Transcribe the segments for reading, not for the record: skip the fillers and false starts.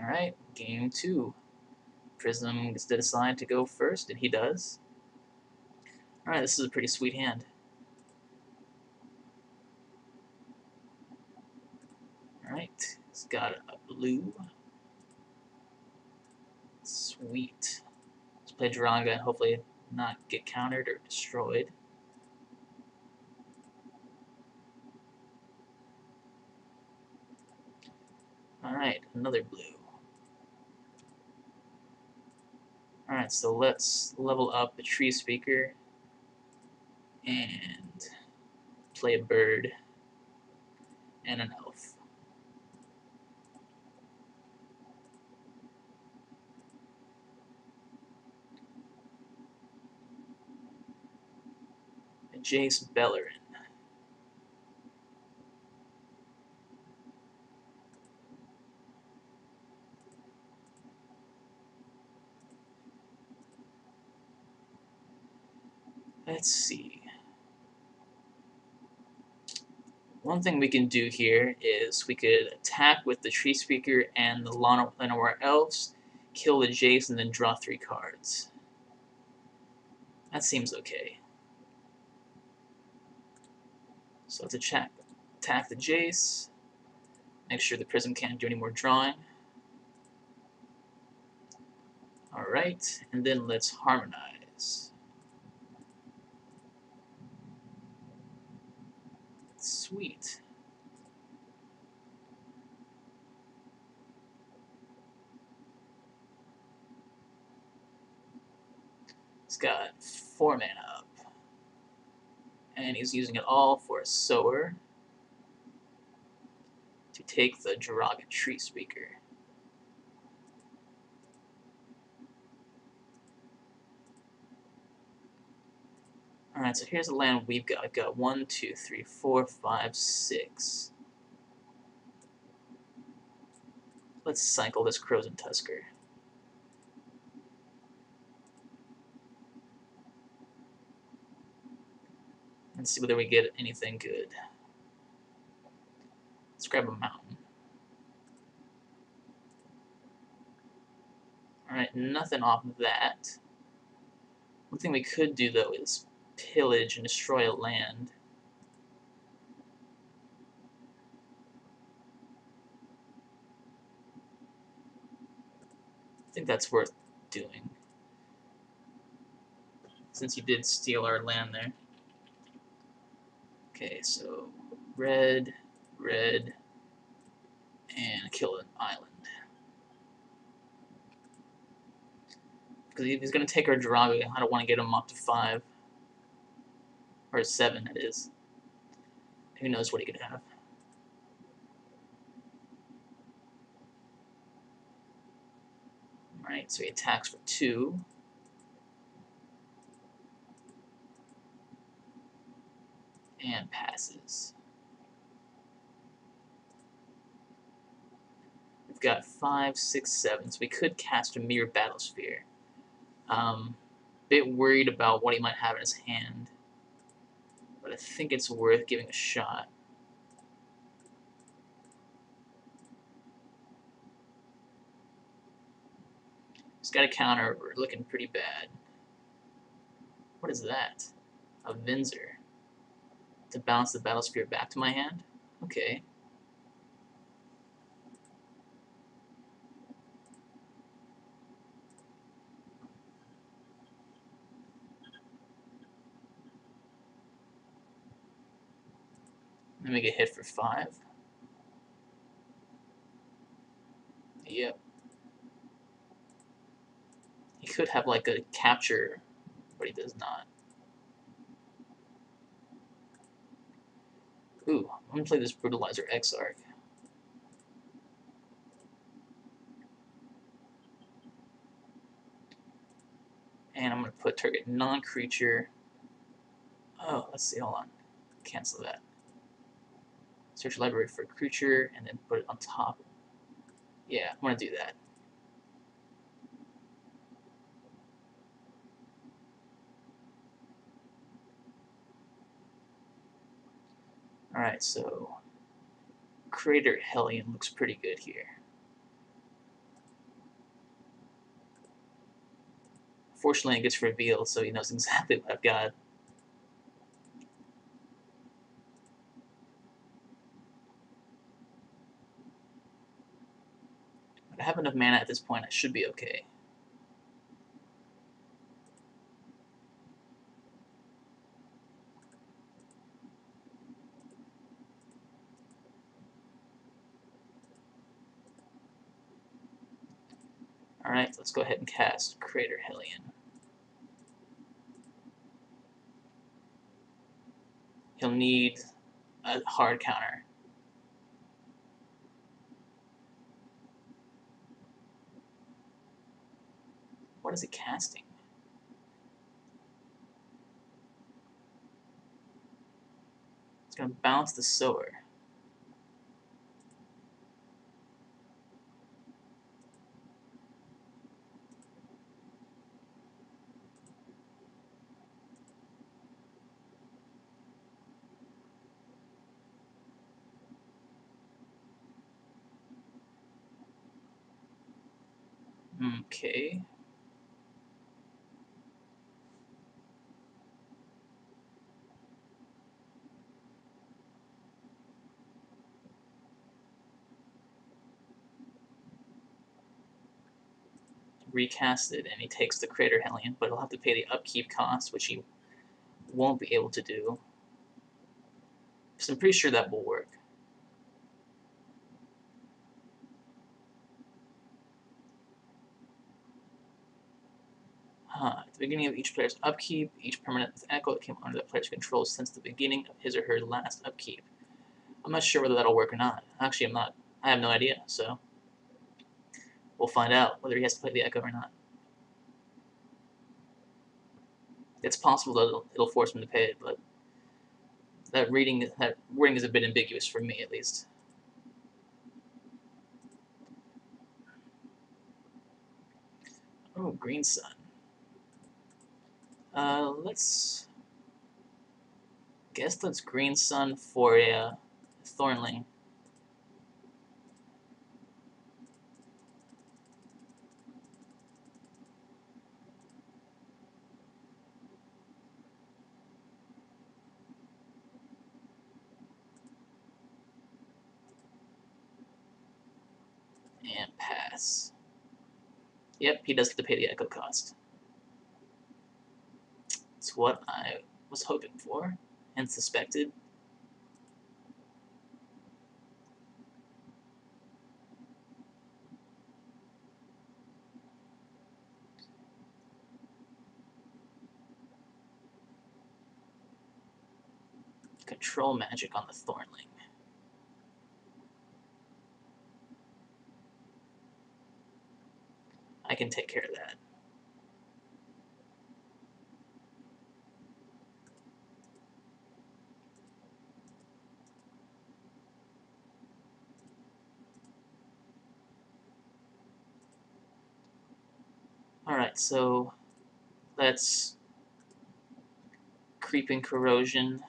Alright, game 2. Prism gets to decide to go first, and he does. Alright, this is a pretty sweet hand. Alright, he's got a blue. Sweet. Let's play Duranga and hopefully not get countered or destroyed. Alright, another blue. Alright, so let's level up the tree speaker and play a bird and an elf. A Jace Bellerin. Let's see. One thing we can do here is we could attack with the Tree Speaker and the Llanowar Elves, kill the Jace, and then draw 3 cards. That seems okay. So let's attack the Jace, make sure the Prism can't do any more drawing. Alright, and then let's harmonize. Sweet. He's got 4 mana up. And he's using it all for a Sower to take the Jiraga Tree Speaker. Alright, so here's the land we've got. I've got 1, 2, 3, 4, 5, 6. Let's cycle this Crozen Tusker. And see whether we get anything good. Let's grab a mountain. Alright, nothing off of that. One thing we could do, though, is pillage and destroy a land. I think that's worth doing, since you did steal our land there. Okay, so red, red, and kill an island. Because if he's going to take our Jiraga, I don't want to get him up to 5. Or 7, it is. Who knows what he could have. Alright, so he attacks for 2. And passes. We've got 5, 6, 7, so we could cast a Mirror Battlesphere. Bit worried about what he might have in his hand, but I think it's worth giving a shot. He's got a counter, we're looking pretty bad. What is that? A Vinzer. To bounce the Battlesphere back to my hand? Okay. Let me get hit for 5. Yep. He could have like a capture, but he does not. Ooh, I'm gonna play this Brutalizer Exarch. And I'm gonna put target non-creature. Oh, let's see, hold on. Cancel that. Search library for a creature and then put it on top. Yeah, I'm gonna do that. Alright, so Crater Hellion looks pretty good here. Fortunately, it gets revealed, so he knows exactly what I've got. If I have enough mana at this point, I should be okay. Alright, let's go ahead and cast Crater Hellion. He'll need a hard counter. What is he casting? It's going to bounce the Sower. Okay. Recast it, and he takes the Crater Hellion, but he'll have to pay the upkeep cost, which he won't be able to do. So I'm pretty sure that will work. At the beginning of each player's upkeep, each permanent with echo that came under that player's control since the beginning of his or her last upkeep. I'm not sure whether that'll work or not. Actually, I'm not. I have no idea, so we'll find out whether he has to play the echo or not. It's possible that it'll force him to pay it, but that wording is a bit ambiguous for me, at least. Oh, Green Sun. Let's guess that's Green Sun for a Thornling. And pass. Yep, he does have to pay the echo cost. It's what I was hoping for and suspected. Control magic on the Thornling. I can take care of that. Alright, so that's Creeping Corrosion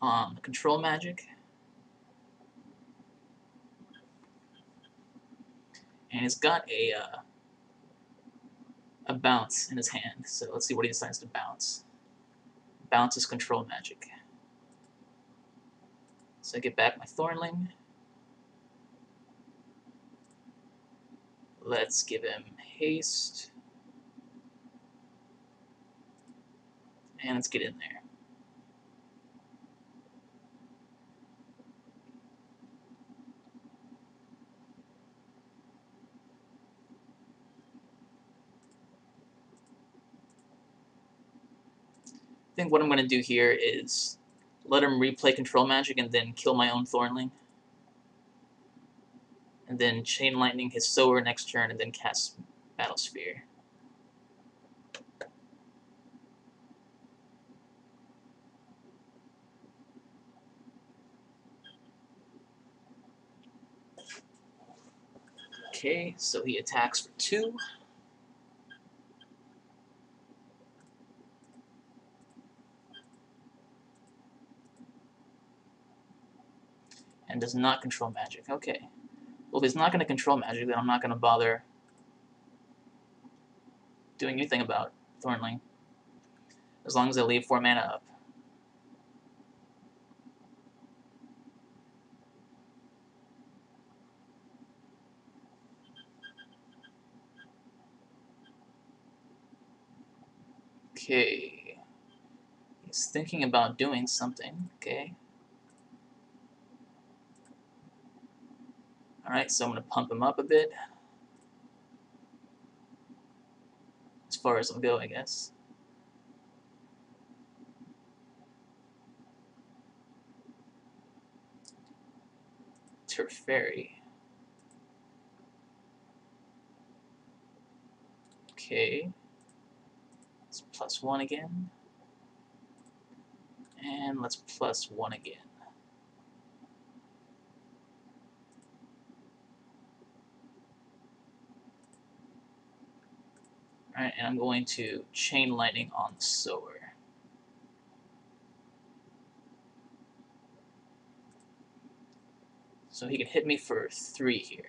on the control magic. And he's got a bounce in his hand, so let's see what he decides to bounce. Bounce is control magic. So I get back my Thornling. Let's give him haste. And let's get in there. I think what I'm going to do here is let him replay control magic and then kill my own Thornling. And then Chain Lightning his Sower next turn and then cast Battle Sphere. Okay, so he attacks for 2. And does not control magic. Okay. Well, if he's not going to control magic, then I'm not going to bother doing anything about Thornling. As long as I leave 4 mana up. Okay. He's thinking about doing something. Okay. Alright, so I'm going to pump him up a bit. As far as I'll go, I guess. Teferi. Okay. Let's +1 again. And let's +1 again. Alright, and I'm going to Chain Lightning on the Sower. So he can hit me for 3 here.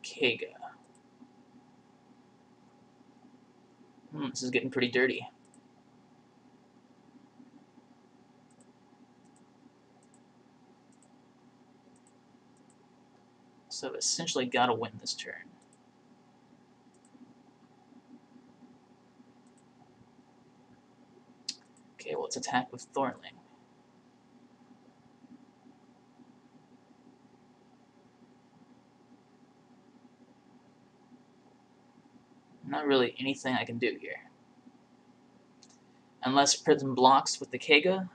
Kega. This is getting pretty dirty. So I've essentially got to win this turn. Okay, well, let's attack with Thornling. Not really anything I can do here. Unless Prism blocks with the Kega,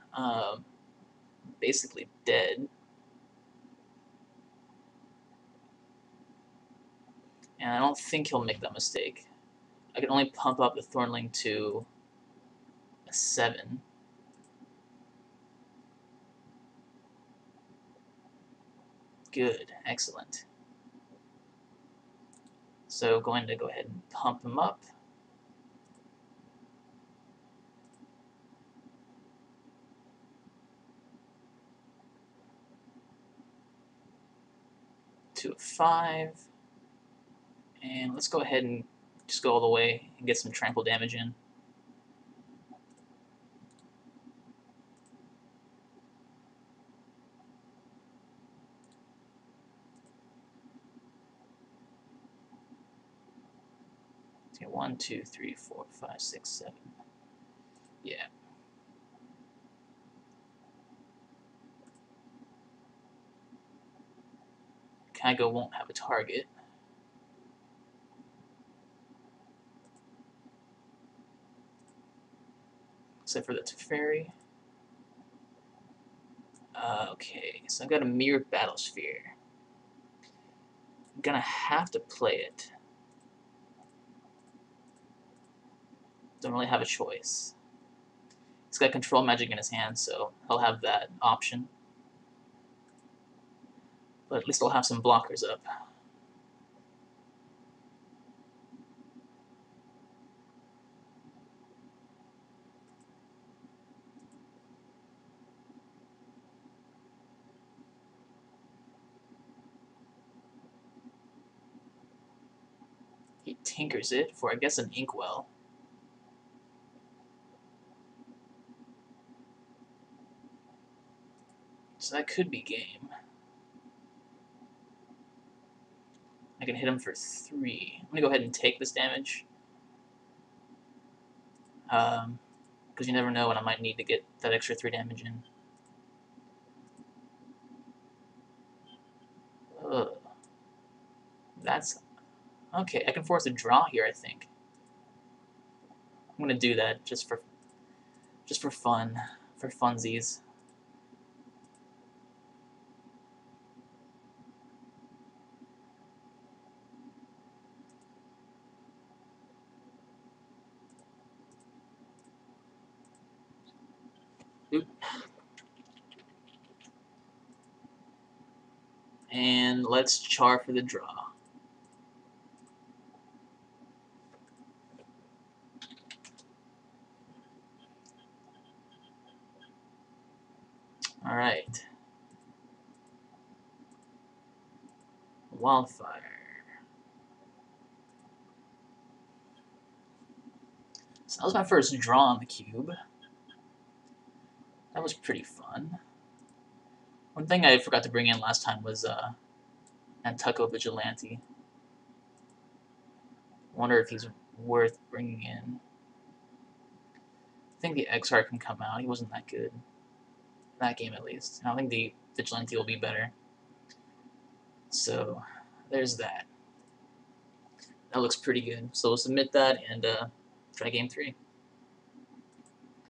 basically dead. And I don't think he'll make that mistake. I can only pump up the Thornling to a 7. Good, excellent. So going to go ahead and pump him up. To a 5. And let's go ahead and just go all the way and get some trample damage in. Okay, 1, 2, 3, 4, 5, 6, 7. Yeah. Kygo won't have a target. Except for the Teferi. Okay, so I've got a Mirror Battlesphere. I'm gonna have to play it. Don't really have a choice. He's got Control Magic in his hand, so he'll have that option. But at least I'll have some blockers up. He tinkers it for, I guess, an Inkwell. So that could be game. I can hit him for 3. I'm gonna go ahead and take this damage. Because you never know when I might need to get that extra 3 damage in. Ugh. That's... Okay, I can force a draw here, I think. I'm gonna do that just for fun. For funsies. Oop. And let's char for the draw. Alright. Wildfire. So that was my first draw on the cube. That was pretty fun. One thing I forgot to bring in last time was Nantucket Vigilante. Wonder if he's worth bringing in. I think the XR can come out. He wasn't that good. That game, at least. I don't think the Vigilante will be better. So, there's that. That looks pretty good. So we'll submit that and try game 3.